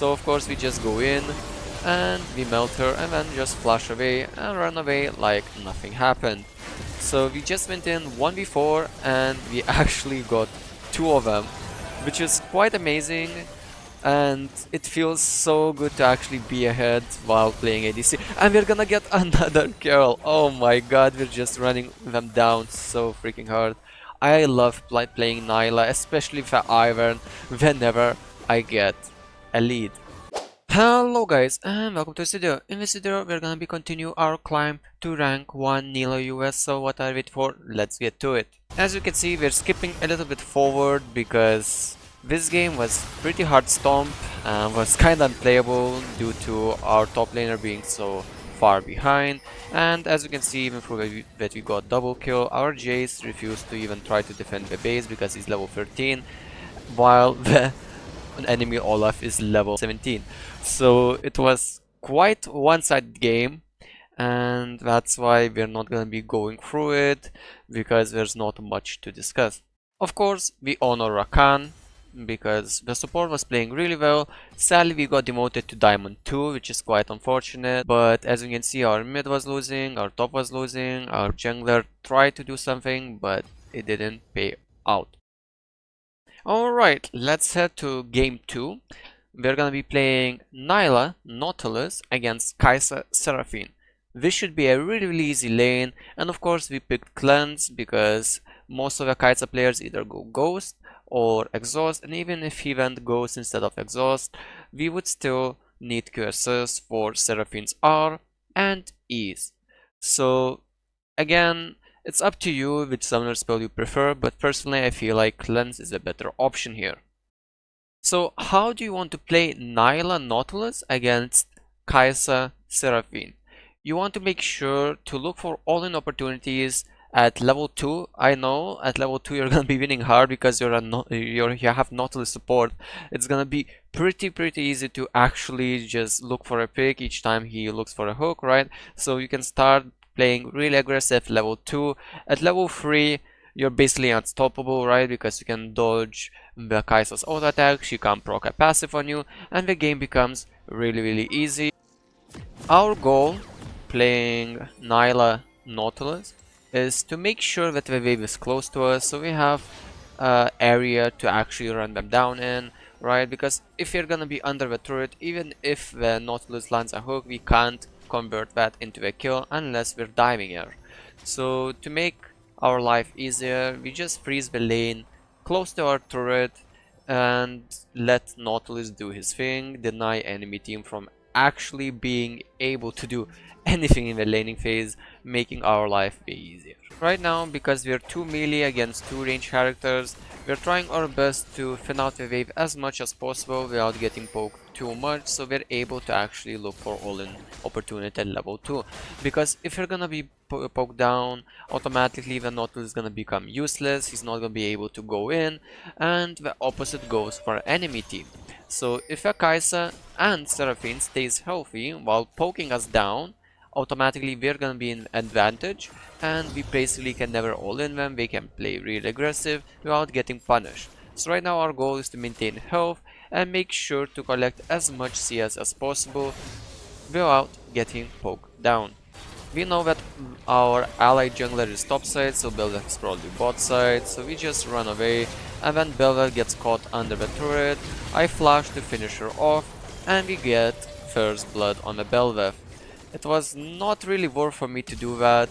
So of course we just go in and we melt her and then just flash away and run away like nothing happened. So we just went in 1v4 and we actually got 2 of them, which is quite amazing, and it feels so good to actually be ahead while playing ADC. And we're gonna get another kill. Oh my god, we're just running them down so freaking hard. I love playing Nilah, especially for IVERN, whenever I get a lead. Hello guys and welcome to this video. In this video we're gonna be continue our climb to rank 1 Nilah US, so what are we waiting for? Let's get to it. As you can see, we're skipping a little bit forward because this game was pretty hard stomp and was kinda unplayable due to our top laner being so far behind. And as you can see, even though that we got double kill, our Jace refused to even try to defend the base because he's level 13, while the enemy Olaf is level 17. So it was quite one-sided game, and that's why we're not gonna be going through it because there's not much to discuss. Of course, we honor Rakan because the support was playing really well. Sadly, we got demoted to Diamond 2, which is quite unfortunate, but as you can see, our mid was losing, our top was losing, our jungler tried to do something, but it didn't pay out. Alright, let's head to game 2. We're gonna be playing Nilah Nautilus against Kai'Sa Seraphine. This should be a really easy lane, and of course we picked Cleanse because most of the Kai'Sa players either go Ghost or Exhaust, and even if he went Ghost instead of Exhaust, we would still need QSS for Seraphine's R and E's. So again, it's up to you which summoner spell you prefer, but personally I feel like Cleanse is a better option here. So how do you want to play Nilah Nautilus against Kai'Sa Seraphine? You want to make sure to look for all-in opportunities at level 2. I know at level 2 you're gonna be winning hard because you have Nautilus support. It's gonna be pretty easy to actually just look for a pick each time he looks for a hook, right? So you can start playing really aggressive level 2. At level 3 you're basically unstoppable, right? Because you can dodge the Kai'Sa's auto attack, she can proc a passive on you, and the game becomes really easy. Our goal playing Nilah Nautilus is to make sure that the wave is close to us, so we have area to actually run them down in, right? Because if you're gonna be under the turret, even if the Nautilus lands a hook, we can't convert that into a kill unless we're diving here. So to make our life easier, we just freeze the lane close to our turret and let Nautilus do his thing, deny enemy team from actually being able to do anything in the laning phase, making our life way easier. Right now, because we're 2 melee against 2 range characters, we're trying our best to thin out the wave as much as possible without getting poked too much, so we're able to actually look for all-in opportunity at level 2. Because if you're gonna be poked down, automatically the Nautilus is gonna become useless, he's not gonna be able to go in, and the opposite goes for enemy team. So if a Kai'Sa and Seraphine stays healthy while poking us down, automatically we're gonna be in advantage, and we basically can never all-in them. They can play really aggressive without getting punished. So right now our goal is to maintain health and make sure to collect as much CS as possible without getting poked down. We know that our ally jungler is top side, so Bel'Veth is probably bot side, so we just run away, and when Bel'Veth gets caught under the turret, I flash to finish her off, and we get first blood on the Bel'Veth. It was not really worth for me to do that,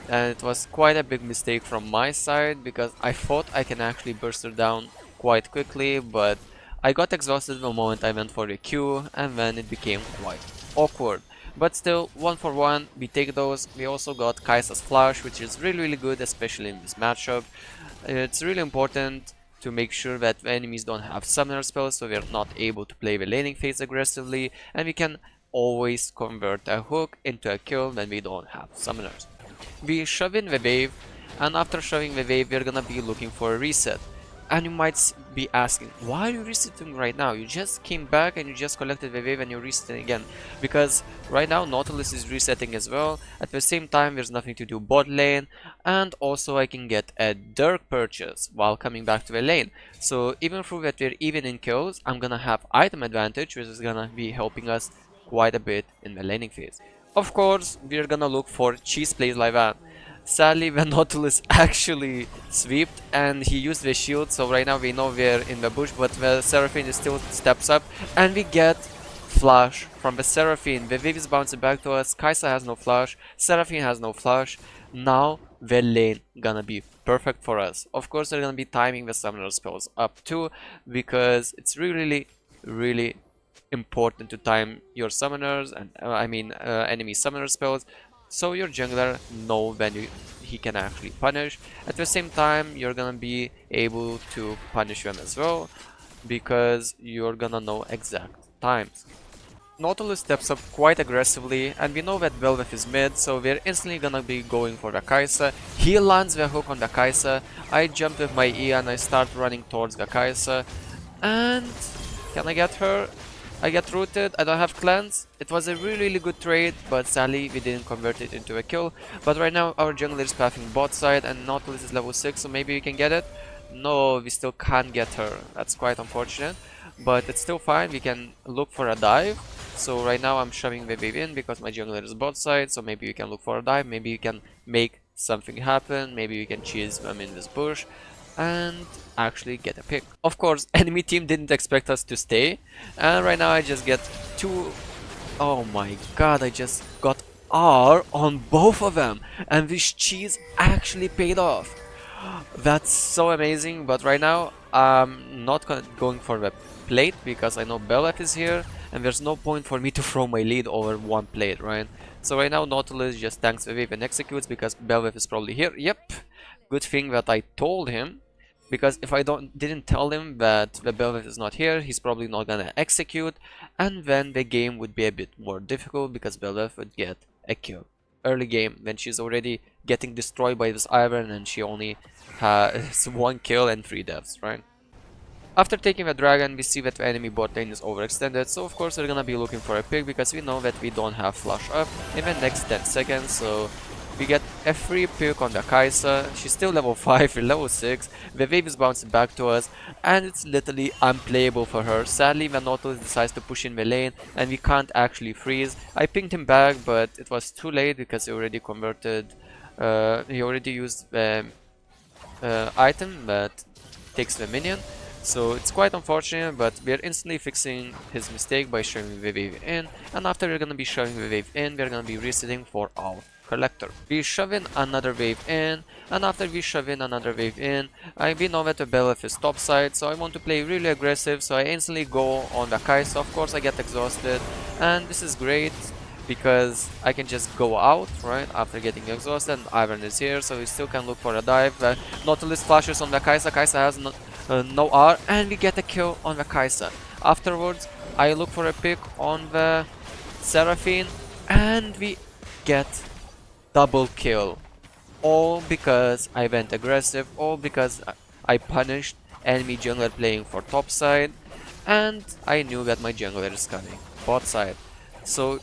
and it was quite a big mistake from my side because I thought I can actually burst her down quite quickly, but I got exhausted the moment I went for the Q, and then it became quite awkward. But still, 1 for 1, we take those. We also got Kai'Sa's flash, which is really good, especially in this matchup. It's really important to make sure that the enemies don't have summoner spells, so we're not able to play the laning phase aggressively, and we can always convert a hook into a kill when we don't have summoners. We shove in the wave, and after shoving the wave we're gonna be looking for a reset. And you might be asking, why are you resetting right now? You just came back and you just collected the wave and you're resetting again. Because right now Nautilus is resetting as well. At the same time, there's nothing to do bot lane. And also I can get a Dirk purchase while coming back to the lane. So even though that we're even in kills, I'm gonna have item advantage, which is gonna be helping us quite a bit in the laning phase. Of course, we're gonna look for cheese plays like that. Sadly, the Nautilus actually swept and he used the shield, so right now we know we're in the bush, but the Seraphine still steps up and we get flash from the Seraphine. The wave is bouncing back to us. Kai'Sa has no flash, Seraphine has no flash. Now the lane gonna be perfect for us. Of course, they're gonna be timing the summoner spells up too, because it's really important to time your summoners and enemy summoner spells, so your jungler know when he can actually punish. At the same time, you're gonna be able to punish them as well, because you're gonna know exact times. Nautilus steps up quite aggressively, and we know that Bel'Veth is mid, so we're instantly gonna be going for the Kai'Sa. He lands the hook on the Kai'Sa. I jump with my E and I start running towards the Kai'Sa. And can I get her? I get rooted, I don't have cleanse. It was a really good trade, but sadly we didn't convert it into a kill. But right now our jungler is pathing bot side and Nautilus is level 6, so maybe we can get it. No, we still can't get her. That's quite unfortunate, but it's still fine. We can look for a dive. So right now I'm shoving the wave in because my jungler is bot side, so maybe we can look for a dive. Maybe we can make something happen. Maybe we can cheese them in this bush and actually get a pick. Of course, enemy team didn't expect us to stay, and right now I just get two. Oh my god, I just got R on both of them, and this cheese actually paid off. That's so amazing, but right now I'm not going for the plate because I know Bel'Veth is here and there's no point for me to throw my lead over one plate, right? So right now Nautilus just tanks the wave and executes because Bel'Veth is probably here. Yep, good thing that I told him, because if I didn't tell him that the Bel'Veth is not here, he's probably not gonna execute, and then the game would be a bit more difficult because Bel'Veth would get a kill early game when she's already getting destroyed by this IVERN and she only has 1 kill and 3 deaths, right? After taking the dragon, we see that the enemy bot lane is overextended, so of course we're gonna be looking for a pick because we know that we don't have flash up in the next 10 seconds, so we get a free pick on the Kai'Sa. She's still level 5, we're level 6, the wave is bouncing back to us, and it's literally unplayable for her. Sadly, the Nautilus decides to push in the lane, and we can't actually freeze. I pinged him back, but it was too late because he already converted, he already used the item that takes the minion. So it's quite unfortunate, but we're instantly fixing his mistake by shoving the wave in, and after we're gonna be shoving the wave in, we're gonna be resetting for our collector. We shove in another wave in, and after we shove in another wave in, we know that the Bel'Veth is top side, so I want to play really aggressive, so I instantly go on the Kai'Sa. Of course I get exhausted, and this is great because I can just go out, right, after getting exhausted, and IVERN is here, so we still can look for a dive. Nautilus flashes on the Kai'Sa, Kai'Sa has no R, and we get a kill on the Kai'Sa. Afterwards, I look for a pick on the Seraphine, and we get double kill. All because I went aggressive, all because I punished enemy jungler playing for top side, and I knew that my jungler is coming bot side. So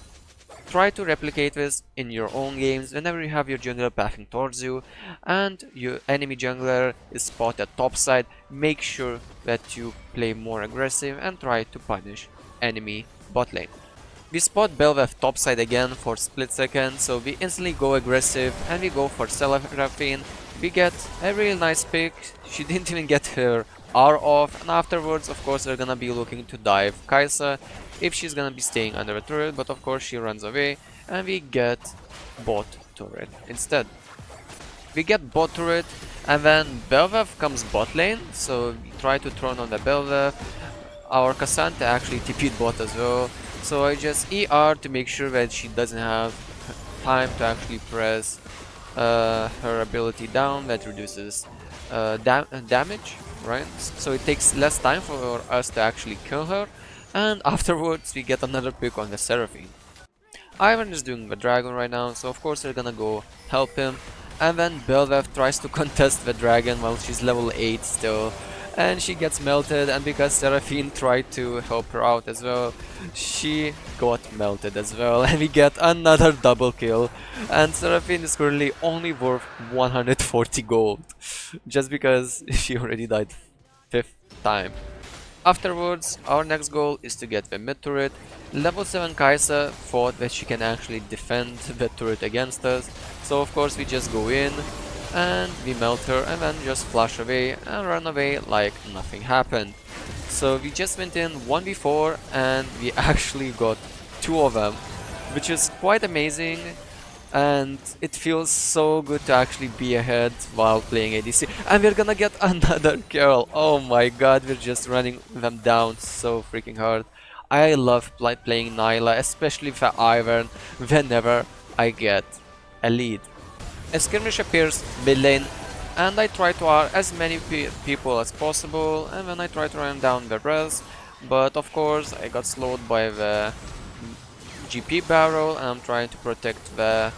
try to replicate this in your own games whenever you have your jungler pathing towards you and your enemy jungler is spotted top side. Make sure that you play more aggressive and try to punish enemy bot lane. We spot Bel'Veth topside again for split second, so we instantly go aggressive and we go for Seraphine. We get a really nice pick. She didn't even get her R off, and afterwards of course we're gonna be looking to dive Kai'Sa if she's gonna be staying under a turret, but of course she runs away and we get bot turret instead. We get bot turret and then Bel'Veth comes bot lane, so we try to turn on the Bel'Veth. Our Cassandra actually TP'd bot as well, so I just ER to make sure that she doesn't have time to actually press her ability down that reduces damage, right? So it takes less time for us to actually kill her, and afterwards we get another pick on the Seraphine. IVERN is doing the dragon right now, so of course we're gonna go help him, and then Bel'Veth tries to contest the dragon while she's level 8 still, and she gets melted, and because Seraphine tried to help her out as well, she got melted as well, and we get another double kill, and Seraphine is currently only worth 140 gold, just because she already died 5th time. Afterwards, our next goal is to get the mid turret. Level 7 Kaisa thought that she can actually defend the turret against us, so of course we just go in and we melt her and then just flash away and run away like nothing happened. So we just went in 1v4 and we actually got 2 of them, which is quite amazing, and it feels so good to actually be ahead while playing ADC. And we're gonna get another kill. Oh my god, we're just running them down so freaking hard. I love playing Nilah, especially for IVERN, whenever I get a lead. A skirmish appears mid lane, and I try to R as many people as possible, and then I try to run down the res, but of course I got slowed by the GP barrel, and I'm trying to protect the...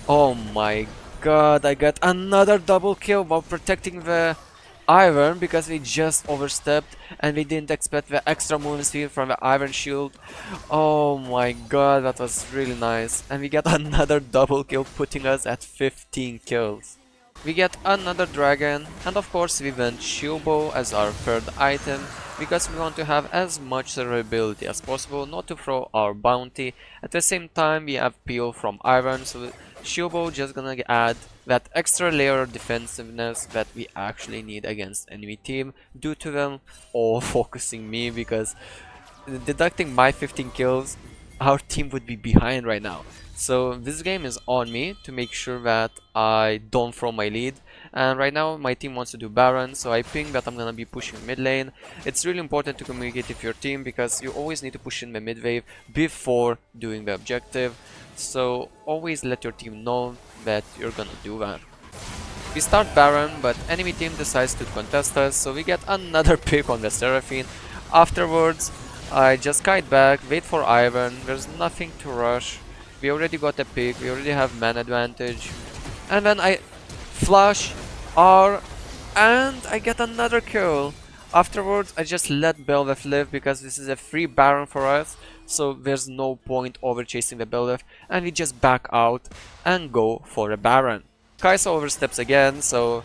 Oh my god, I got another double kill while protecting the IVERN because we just overstepped and we didn't expect the extra movement speed from the IVERN shield. Oh my god, that was really nice. And we get another double kill, putting us at 15 kills. We get another dragon, and of course we went shield bow as our third item, because we want to have as much survivability as possible, not to throw our bounty. At the same time we have peel from IVERN, so shield bow just gonna add that extra layer of defensiveness that we actually need against enemy team, due to them all focusing me, because deducting my 15 kills, our team would be behind right now. So this game is on me to make sure that I don't throw my lead. And right now my team wants to do Baron, so I ping that I'm gonna be pushing mid lane. It's really important to communicate with your team, because you always need to push in the mid wave before doing the objective. So always let your team know that you're gonna do that. We start Baron, but enemy team decides to contest us, so we get another pick on the Seraphine. Afterwards, I just kite back, wait for IVERN, there's nothing to rush. We already got a pick, we already have man advantage. And then I flash R, and I get another kill. Afterwards, I just let Bel'Veth live because this is a free Baron for us, so there's no point over chasing the Bel'Veth, and we just back out and go for a Baron. Kaisa oversteps again, so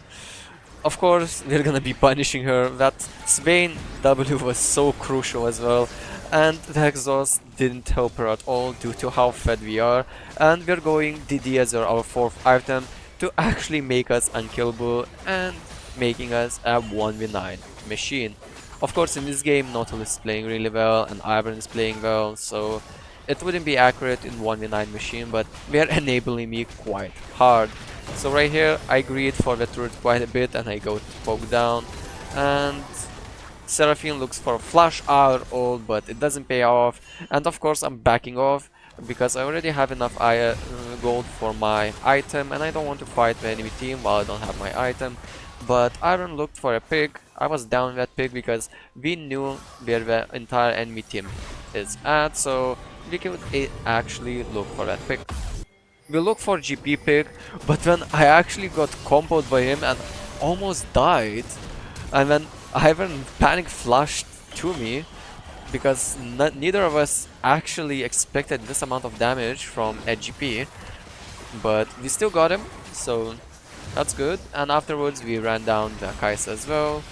of course we're gonna be punishing her. That Swain W was so crucial as well, and the exhaust didn't help her at all due to how fed we are, and we're going DD as our fourth item to actually make us unkillable and making us a 1v9 machine. Of course, in this game Nautilus is playing really well and IVERN is playing well, so it wouldn't be accurate in 1v9 machine, but they're enabling me quite hard. So right here I greed for the turret quite a bit, and I go to poke down, and Seraphine looks for a flash R ult, but it doesn't pay off, and of course I'm backing off because I already have enough gold for my item, and I don't want to fight the enemy team while I don't have my item. But IVERN looked for a pick. I was down that pick because we knew where the entire enemy team is at, so we could actually look for that pick. We look for GP pick, but then I actually got comboed by him and almost died. And then IVERN panic flashed to me because neither of us actually expected this amount of damage from a GP. But we still got him, so that's good. And afterwards we ran down the Kaisa as well,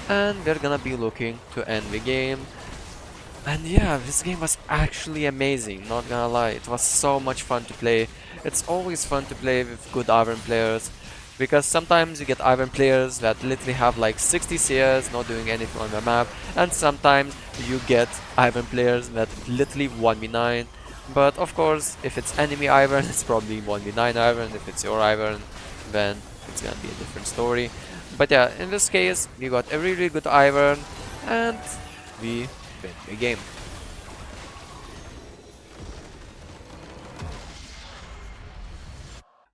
and we're gonna be looking to end the game. And yeah, this game was actually amazing, not gonna lie. It was so much fun to play. It's always fun to play with good IVERN players, because sometimes you get IVERN players that literally have like 60 CS, not doing anything on the map, and sometimes you get IVERN players that literally 1v9. But of course, if it's enemy IVERN, it's probably 1v9 IVERN. If it's your IVERN, then it's gonna be a different story. But yeah, in this case, we got a really good IVERN, and we win the game.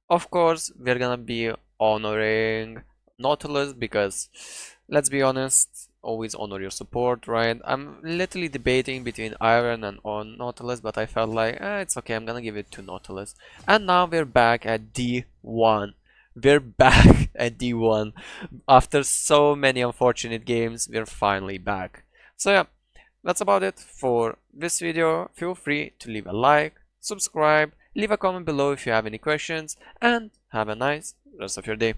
Of course, we're gonna be honoring Nautilus because, let's be honest, always honor your support, right? I'm literally debating between IVERN and on Nautilus, but I felt like, it's okay, I'm gonna give it to Nautilus. And now we're back at D1. we're back at D1. After so many unfortunate games, we're finally back. So yeah, that's about it for this video. Feel free to leave a like, subscribe, leave a comment below if you have any questions, and have a nice rest of your day.